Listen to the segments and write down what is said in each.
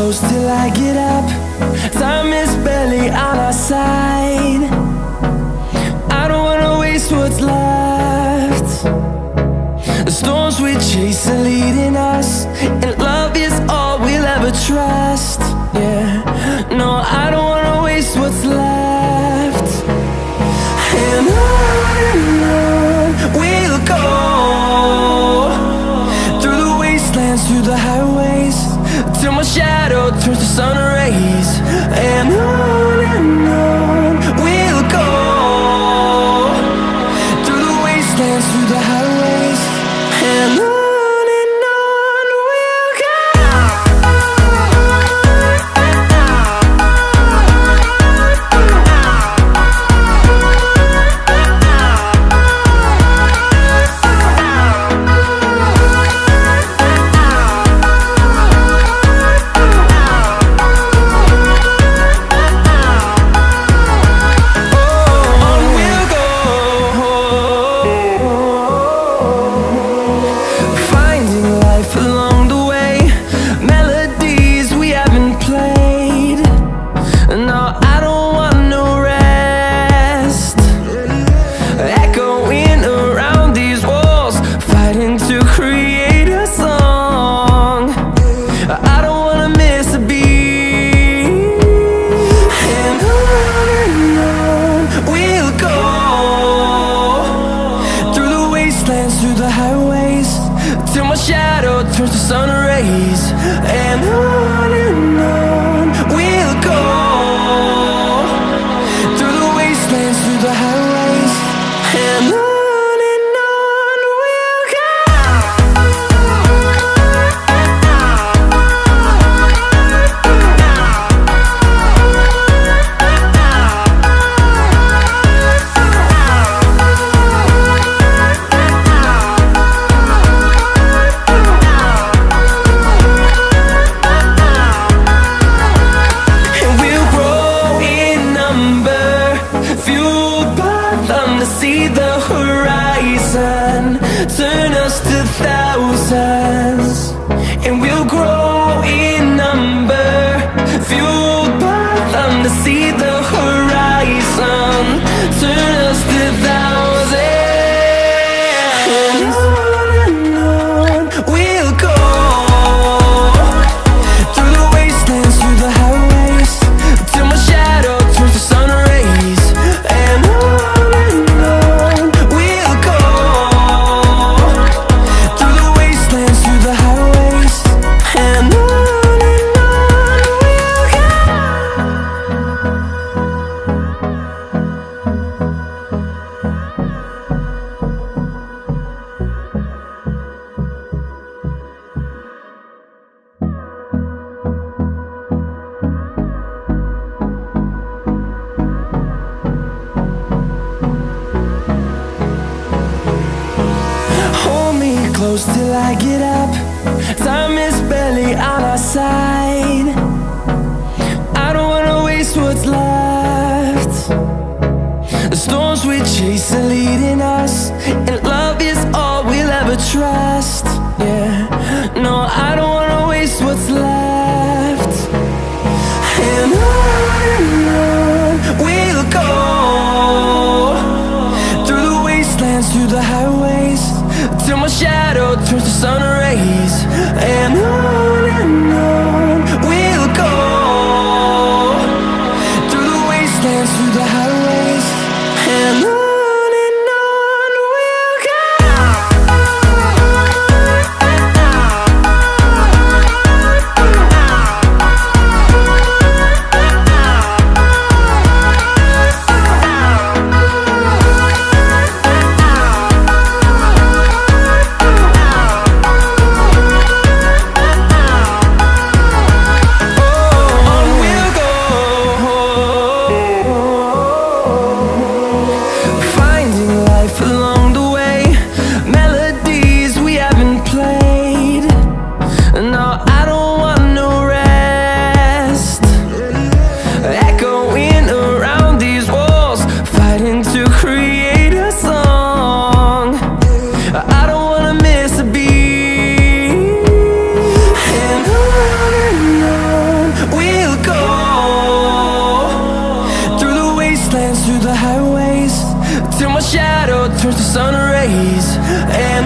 close till I get up. Time is barely on our side. I don't wanna waste what's left. The storms we chase are leading us, and love is all we'll ever trust. Yeah, no, I don't wanna waste what's left. And on we'll go, through the wastelands, through the highways, till my shadow turns to sun rays. And on we'll go, through the wastelands, through the highways, and on. Through the highways, till my shadow turns to sun rays. And on we'll go, through the wastelands, through the highways, and on we'll go. See the horizon turn us to thousands, and we'll grow in number, fueled by them. To see the horizon turn us to thousands, and on we'll go, through the wastelands, through the highways, till my shadow turns to sun rays. And close till I get up. Time is barely on our side. I don't wanna waste what's left. The storms we chase are leading us, and love is all we'll ever trust. Yeah, no, I don't wanna waste what's left. And on we'll go, through the wastelands, through the highways, till my shadow turns to sun rays. And on we'll go, through the wastelands, through the highways, and on we'll go.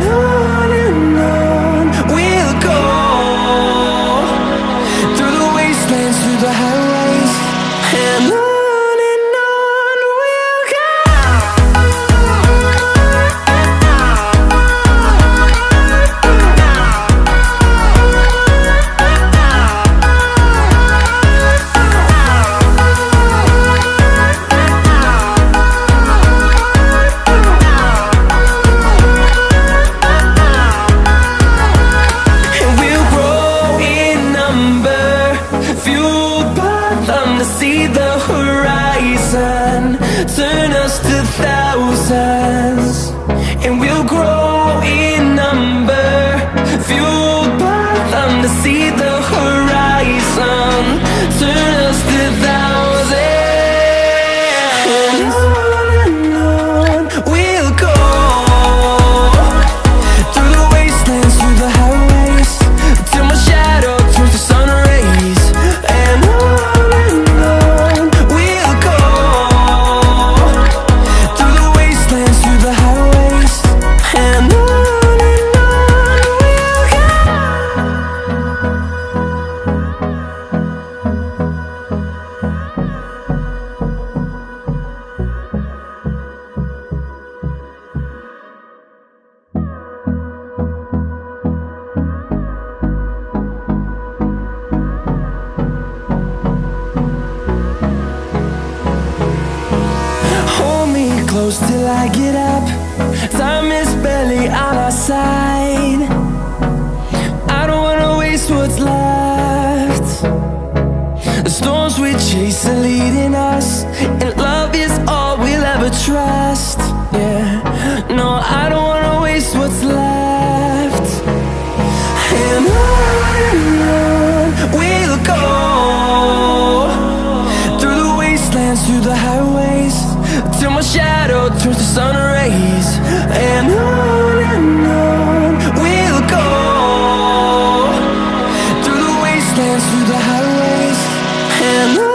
on we'll go, through the wastelands, through the highways, and on we'll go. See the horizon, turn us to thousands, and we'll grow in number, fueled by them to see the horizon, turn us to thousands, and on we'll go, through the wastelands, through the highways, till my shadow turns to sun rays, and on close till I get up. Time is barely on our side. I don't wanna waste what's left. The storms we chase are leading us, and love is all we'll ever trust. Yeah, no, I don't wanna waste what's left. And on we'll go, through the wastelands, through the highways, till my shadow turns to sun rays, and on we'll go, through the wastelands, through the highways, and on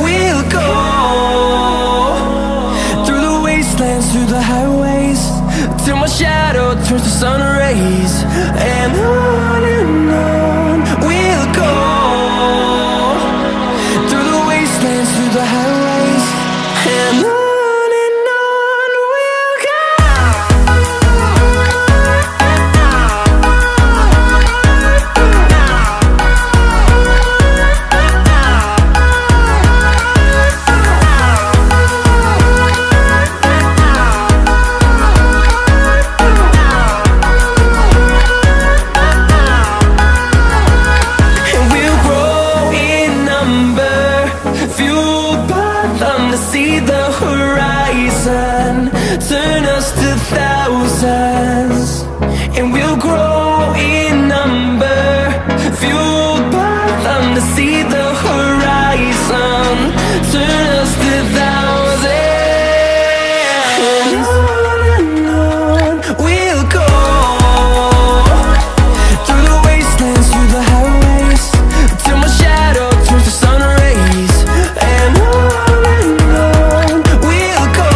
we'll go. Through the highways, till my shadow turns to sun rays, and on we'll go, through the wastelands, through the highways, and on we'll go. See the horizon, turn us to thousands, and we'll grow in number, fueled by them to see the horizon, turn us to thousands, and on we'll go, through the wastelands, through the highways, till my shadow turns to sun rays, and on we'll go,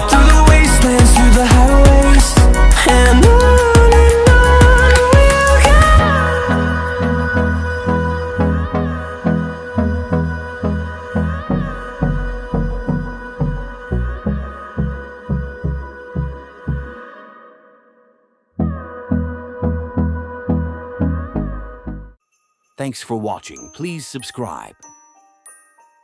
through the wastelands, through the highways, and Thanks for watching. Please subscribe.